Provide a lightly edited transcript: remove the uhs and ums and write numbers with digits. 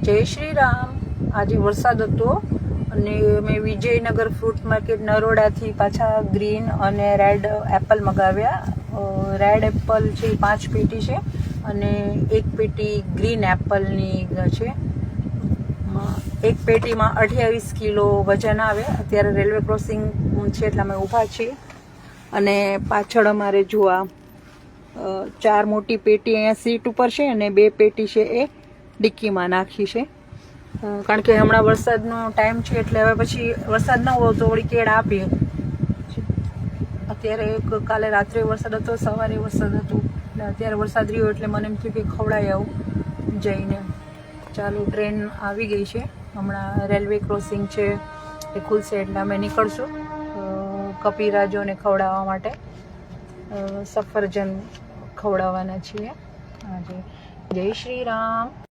જય શ્રી રામ. આજે વરસાદ હતો અને મેં વિજયનગર ફ્રૂટ માર્કેટ નરોડાથી પાછા ગ્રીન અને રેડ એપલ મગાવ્યા. રેડ એપલ છે 5 પેટી છે અને 1 પેટી ગ્રીન એપલની છે. એક પેટીમાં 28 કિલો વજન આવે. અત્યારે રેલવે ક્રોસિંગ છે એટલે અમે ઊભા છીએ અને પાછળ અમારે જોવા 4 મોટી પેટી અહીંયા સીટ ઉપર છે અને 2 પેટી છે એ ડિક્કીમાં નાખી છે. કારણ કે હમણાં વરસાદનો ટાઈમ છે એટલે હવે પછી વરસાદ ન હોય તો વળી કેળ આપીએ. અત્યારે કાલે રાત્રે વરસાદ હતો, સવારે વરસાદ હતો એટલે અત્યારે વરસાદ રહ્યો એટલે મને એમ થયું કે ખવડાવી આવું જઈને. ચાલો, ટ્રેન આવી ગઈ છે. હમણાં રેલવે ક્રોસિંગ છે એ ખુલશે એટલે અમે નીકળશું કપિરાજોને ખવડાવવા માટે. સફરજન ખવડાવવાના છીએ આજે. જય શ્રી રામ.